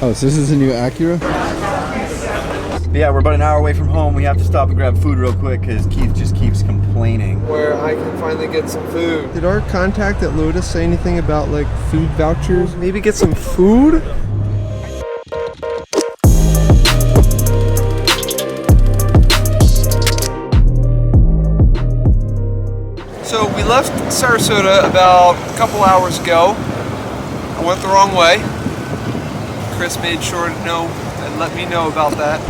Oh, so this is a new Acura? But yeah, we're about an hour away from home. We have to stop and grab food real quick because Keith just keeps complaining. Where I can finally get some food. Did our contact at Lotus say anything about like food vouchers? Maybe get some food? So we left Sarasota about a couple hours ago. I went the wrong way. Chris made sure to know and let me know about that.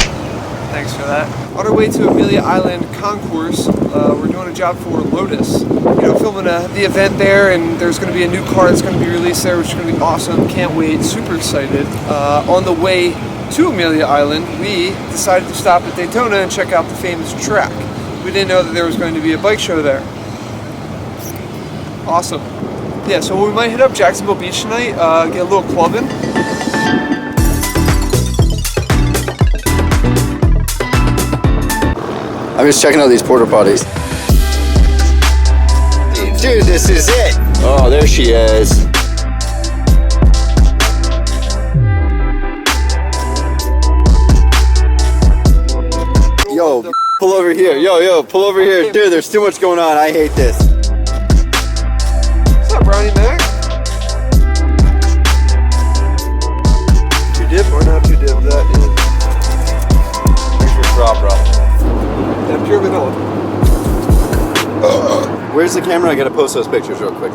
Thanks for that. On our way to Amelia Island Concours, we're doing a job for Lotus. You know, filming the event there, and there's going to be a new car that's going to be released there, which is going to be awesome. Can't wait, super excited. On the way to Amelia Island, we decided to stop at Daytona and check out the famous track. We didn't know that there was going to be a bike show there. Awesome. Yeah, so we might hit up Jacksonville Beach tonight, get a little clubbing. I'm just checking out these porta potties. Dude, this is it. Oh, there she is. Yo, pull over here. Yo, pull over here. Dude, there's too much going on. I hate this. What's up, Brownie Mac? Two dip or not two dip? That is. Here's your straw, bro. Yeah, pure vanilla. Where's the camera? I gotta post those pictures real quick.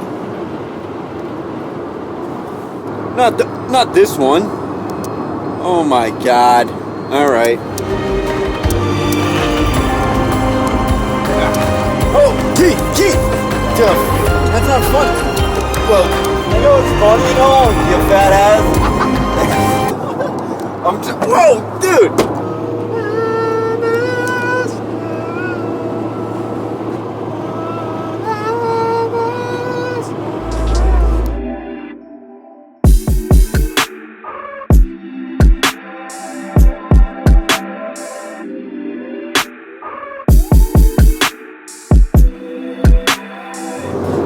Not this one. Oh my god. All right. Oh, Keith. That's not fun. Well, I know it's funny and all, you fat ass. Whoa, dude.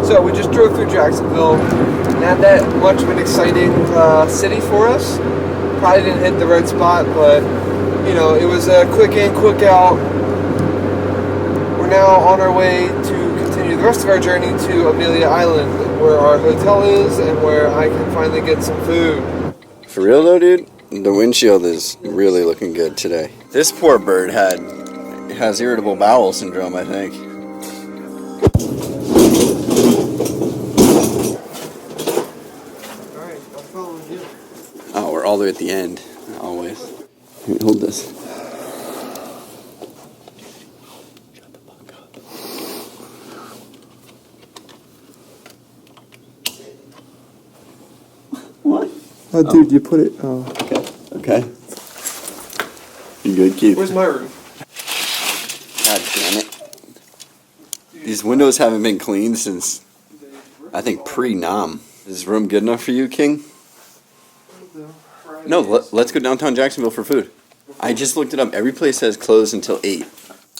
So we just drove through Jacksonville. Not that much of an exciting city for us. Probably didn't hit the right spot, but you know, it was a quick in, quick out. We're now on our way to continue the rest of our journey to Amelia Island, where our hotel is and where I can finally get some food. For real though, dude, the windshield is really looking good today. This poor bird has irritable bowel syndrome, I think. Oh, we're all the way at the end, always. Here, hold this. What? Oh, dude, you put it. Oh. Okay. You good, Keith? Where's my room? God damn it. These windows haven't been cleaned since, I think, pre-Nam. Is this room good enough for you, King? No, let's go downtown Jacksonville for food. I just looked it up. Every place says closed until 8.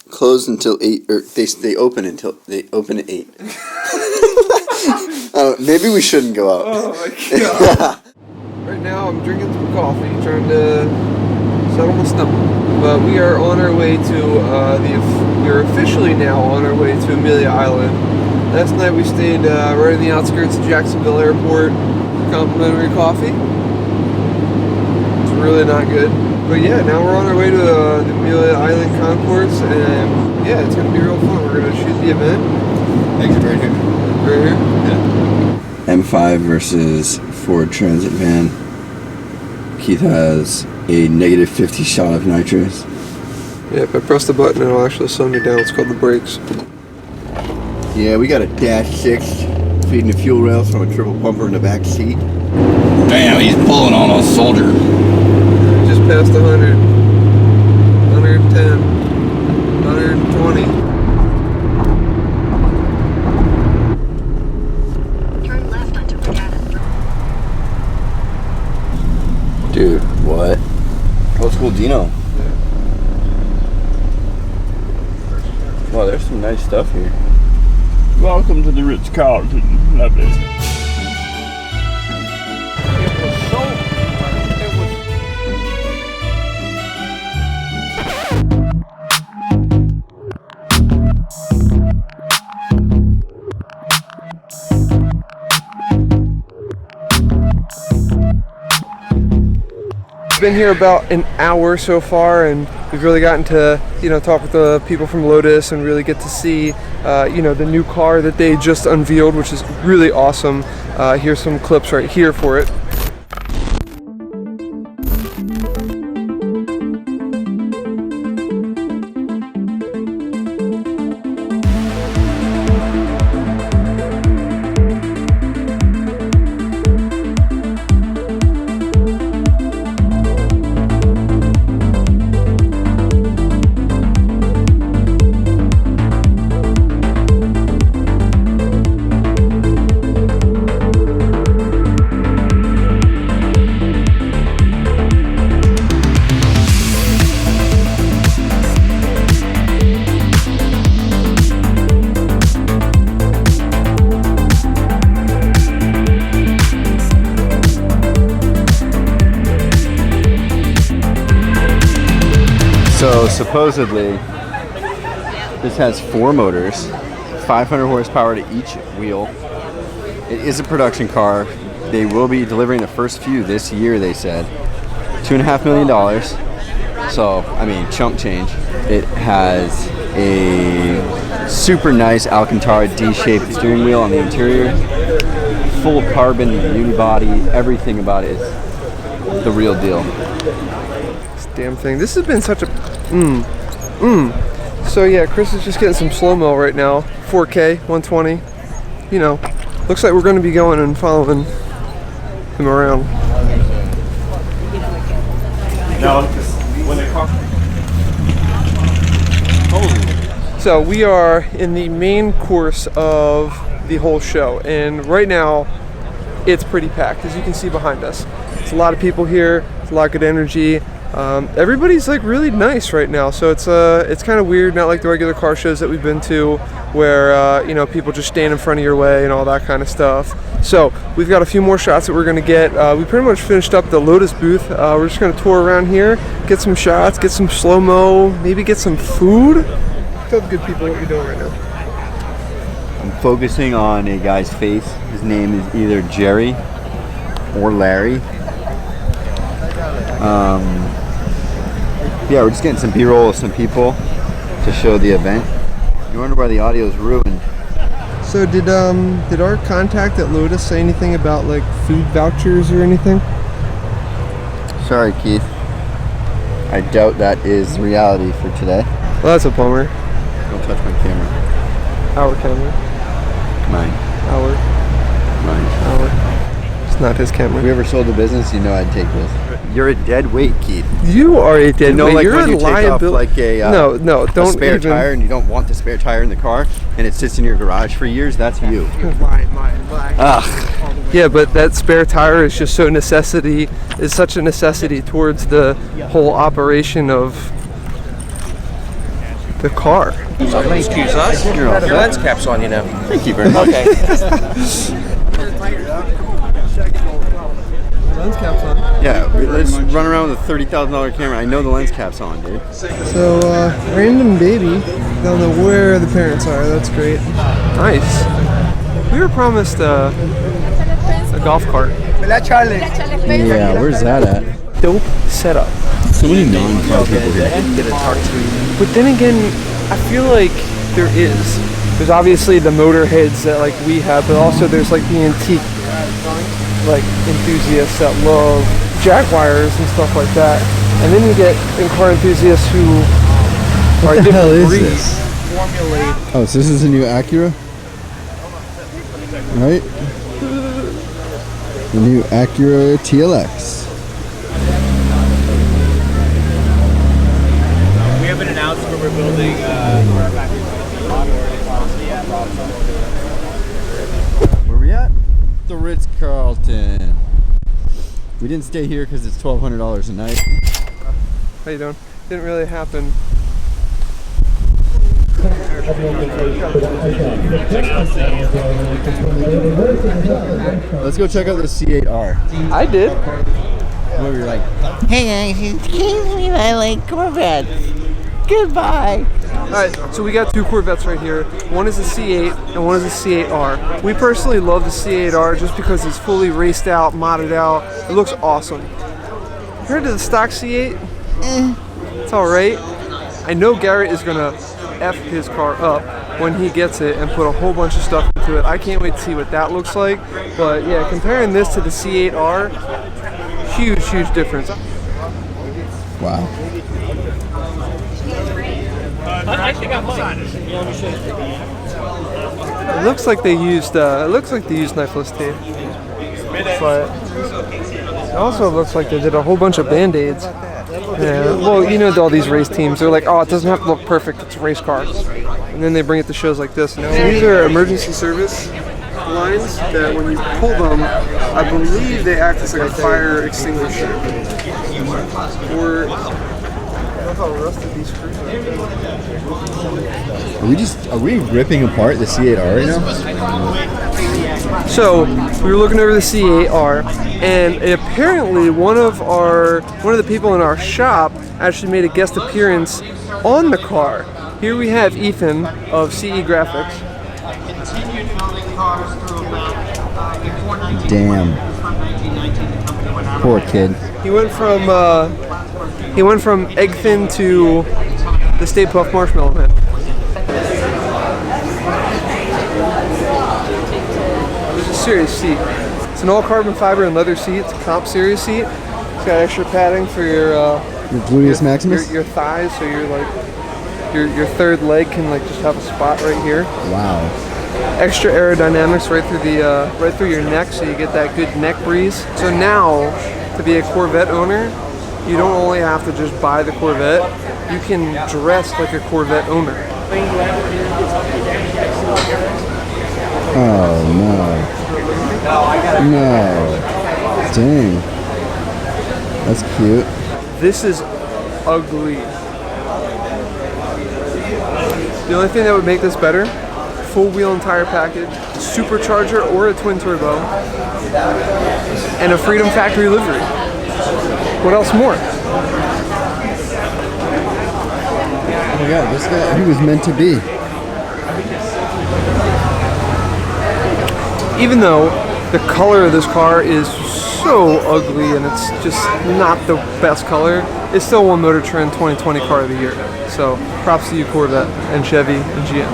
Closed until 8, or they open at 8. Maybe we shouldn't go out. Oh my god. Right now I'm drinking some coffee, trying to settle my stomach. But we are on our way to, we're officially now on our way to Amelia Island. Last night we stayed right in the outskirts of Jacksonville Airport, complimentary coffee. It's really not good. But yeah, now we're on our way to the Amelia Island Concours, and yeah, it's going to be real fun. We're going to shoot the event. Exit right here. Right here? Yeah. M5 versus Ford Transit van. Keith has a negative 50 shot of nitrous. Yeah, if I press the button, it'll actually slow me down. It's called the brakes. Yeah, we got a Dash 6 feeding the fuel rails from a triple pumper in the back seat. Damn, he's pulling on a soldier. Just past 100. 110. 120. Turn left onto Regatta. Dude, what? Old school Dino. Wow, there's some nice stuff here. Welcome to the Ritz-Carlton. Love it. It was so, it was we've been here about an hour so far, and we've really gotten to, you know, talk with the people from Lotus and really get to see, you know, the new car that they just unveiled, which is really awesome. Here's some clips right here for it. So supposedly, this has 4 motors, 500 horsepower to each wheel. It is a production car. They will be delivering the first few this year, they said. $2.5 million. So, I mean, chump change. It has a super nice Alcantara D-shaped steering wheel on the interior. Full carbon unibody. Everything about it is the real deal. Damn thing. This has been such a So yeah, Chris is just getting some slow-mo right now. 4K, 120. You know, looks like we're going to be going and following him around. So we are in the main course of the whole show, and right now it's pretty packed, as you can see behind us. It's a lot of people here. It's a lot of good energy. Everybody's like really nice right now, so it's kind of weird, not like the regular car shows that we've been to, where you know, people just stand in front of your way and all that kind of stuff. So we've got a few more shots that we're gonna get. We pretty much finished up the Lotus booth. We're just gonna tour around here, get some shots, get some slow-mo, maybe get some food. Tell the good people what you're doing right now. I'm focusing on a guy's face. His name is either Jerry or Larry. Yeah, we're just getting some B-roll of some people to show the event. You wonder why the audio is ruined. So did our contact at Lotus say anything about like food vouchers or anything? Sorry, Keith. I doubt that is reality for today. Well, that's a bummer. Don't touch my camera. Our camera. Mine. Our. It's not his camera. If we ever sold the business, you know I'd take this. You're a dead weight, Keith. You are a dead weight. Like You're when a you take off liability. like a no, don't a spare even. tire, and you don't want the spare tire in the car, and it sits in your garage for years. That's you. Lying. Ugh. Yeah, but that spare tire is just such a necessity towards the whole operation of the car. Excuse us. Your lens cap's on, you know. Thank you very much. Okay. Lens cap's on. Yeah, let's run around with a $30,000 camera. I know the lens cap's on, dude. So random baby. Don't know where the parents are. That's great. Nice. We were promised a golf cart. Yeah, where's that at? Dope setup. So many non-car people here. But then again, I feel like there is. There's obviously the motorheads that like we have, but also there's like the antique like enthusiasts that love Jaguars and stuff like that. And then you get car enthusiasts who are What the hell different is breeds. this? Oh, so this is a new Acura? Right? The new Acura TLX. We haven't announced where we're building Where we at? The Ritz-Carlton. We didn't stay here because it's $1,200 a night. How you doing? Didn't really happen. Let's go check out the C8R. I did. Where we were like, Hey guys, it's Kingsley and I like Corvettes. Goodbye. Alright, so we got 2 Corvettes right here. One is a C8 and one is a C8R. We personally love the C8R just because it's fully raced out, modded out. It looks awesome. compared to the stock C8, it's all right. I know Garrett is gonna F his car up when he gets it and put a whole bunch of stuff into it. I can't wait to see what that looks like. But yeah, comparing this to the C8R, huge difference. Wow. It looks like they used knifeless tape, but it also looks like they did a whole bunch of band-aids. Yeah, well, you know, all these race teams, they're like, oh, it doesn't have to look perfect, it's a race car. And then they bring it to shows like this. So these are emergency service lines that when you pull them, I believe they act as like a fire extinguisher. Or, I love how rusted these screws are. Are we ripping apart the C8R right now? So we were looking over the C8R, and apparently one of the people in our shop actually made a guest appearance on the car. Here we have Ethan of CE Graphics. Damn. Poor kid. He went from egg thin to the Stay Puft Marshmallow Man. It's a serious seat. It's an all carbon fiber and leather seat. It's a comp series seat. It's got extra padding for your gluteus maximus? Your thighs, so you're like your third leg can like just have a spot right here. Wow. Extra aerodynamics right through your neck, so you get that good neck breeze. So now, to be a Corvette owner, you don't only have to just buy the Corvette, you can dress like a Corvette owner. Oh no. No. Dang. That's cute. This is ugly. The only thing that would make this better, full wheel and tire package, supercharger or a twin turbo, and a Freedom Factory livery. What else more? Oh my god, this guy, he was meant to be. Even though the color of this car is so ugly and it's just not the best color, it's still one Motor Trend 2020 car of the year. So props to you, Corvette and Chevy and GM.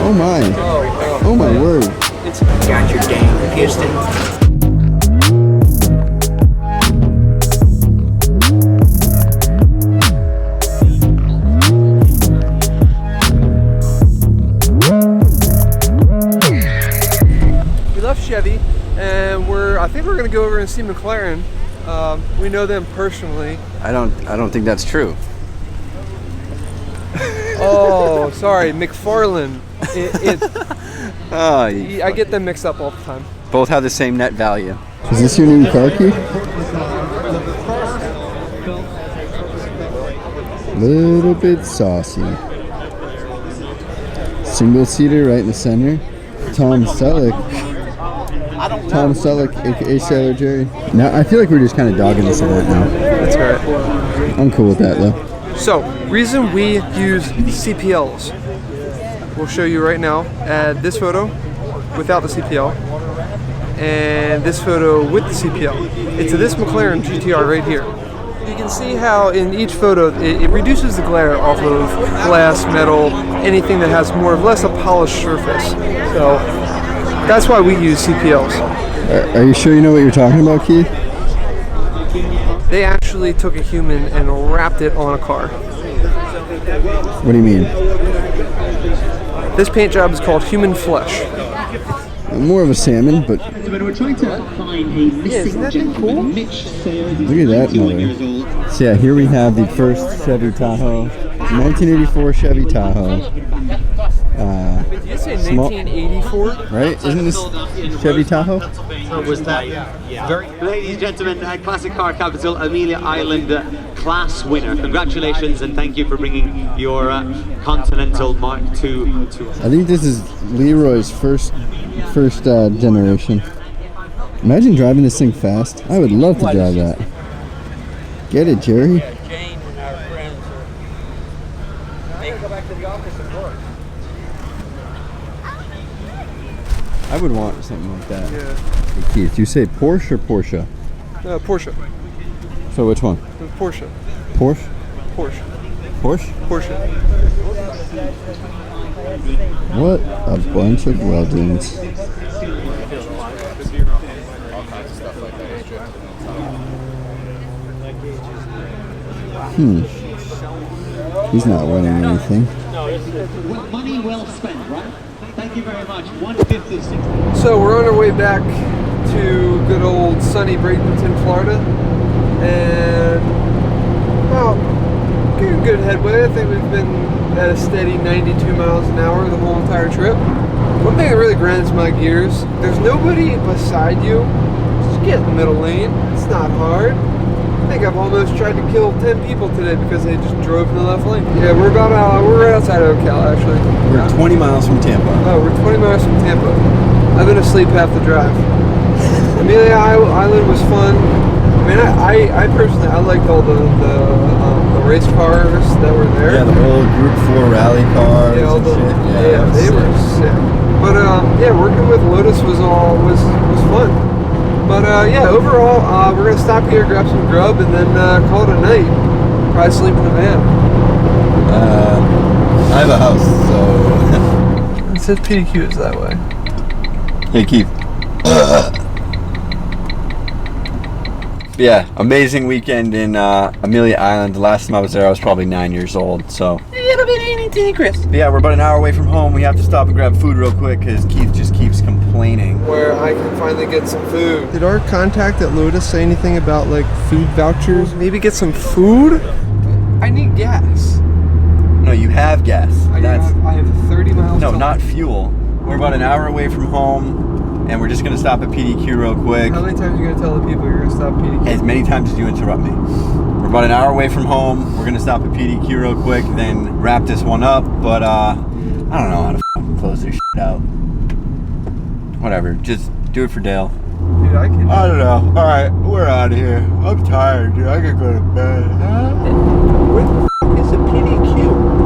Oh my. Oh my word. Got your dang piston. Chevy, and I think we're gonna go over and see McLaren. We know them personally. I don't think that's true. Oh, sorry, McFarlane. I get them mixed up all the time. Both have the same net value. Is this your new car key? Little bit saucy. Single seater right in the center. Tom Selleck, aka Sailor Jerry. Now I feel like we're just kind of dogging this event now. That's right. I'm cool with that though. So, reason we use CPLs. We'll show you right now. Add this photo without the CPL, and this photo with the CPL. It's this McLaren GTR right here. You can see how in each photo it reduces the glare off of glass, metal, anything that has more or less a polished surface. So that's why we use CPLs. Are you sure you know what you're talking about, Keith? They actually took a human and wrapped it on a car. What do you mean? This paint job is called human flesh. More of a salmon, but We're trying to find a missing gentleman. Mitch Sayers. look at that mother. So yeah, here we have the first Chevy Tahoe, 1984 Chevy Tahoe. Did you say 1984? Right? Isn't this Chevy Tahoe? Was that? Yeah. Ladies and gentlemen, Classic Car Capital Amelia Island class winner. Congratulations and thank you for bringing your Continental Mark II to us. I think this is Leroy's first generation. Imagine driving this thing fast. I would love to drive that. Get it, Jerry? Jane and our friends are... Go back to the office and work. I would want something like that. Yeah. Hey Keith, you say Porsche or Porsche? Porsche. So which one? The Porsche. Porsche? Porsche. Porsche? Porsche. What a bunch of legends. He's not winning anything. Money well spent, right? Thank you very much. 156. So we're on our way back to good old sunny Bradenton, Florida, and well, getting good headway. I think we've been at a steady 92 miles an hour the whole entire trip. One thing that really grinds my gears, there's nobody beside you. Just get in the middle lane. It's not hard. I think I've almost tried to kill 10 people today because they just drove in the left lane. Yeah, we're right outside of Ocala, actually. We're 20 miles from Tampa. Oh, we're 20 miles from Tampa. I've been asleep half the drive. Amelia Island was fun. I mean, I personally, I liked all the race cars that were there. Yeah, the whole Group 4 rally cars Yeah, and shit. yeah, they were sick. But yeah, working with Lotus was fun. But yeah, overall, we're gonna stop here, grab some grub, and then call it a night. Probably sleep in the van. I have a house, so. It says PDQ is that way. Hey, Keith. Yeah, amazing weekend in Amelia Island. The last time I was there, I was probably 9 years old, so. It'll be anything, Chris. But yeah, we're about an hour away from home. We have to stop and grab food real quick because Keith just keeps complaining. Where I can finally get some food. Did our contact at Lotus say anything about like food vouchers? Maybe get some food? I need gas. No, you have gas. I have 30 miles. No, to not fuel. We're about an hour away from home, and we're just gonna stop at PDQ real quick. How many times are you gonna tell the people you're gonna stop PDQ? As many times as you interrupt me. We're about an hour away from home. We're gonna stop at PDQ real quick, then wrap this one up. But I don't know how to close this shit out. Whatever, just do it for Dale. Dude, I can. I don't know. All right, we're out of here. I'm tired, dude. I gotta go to bed.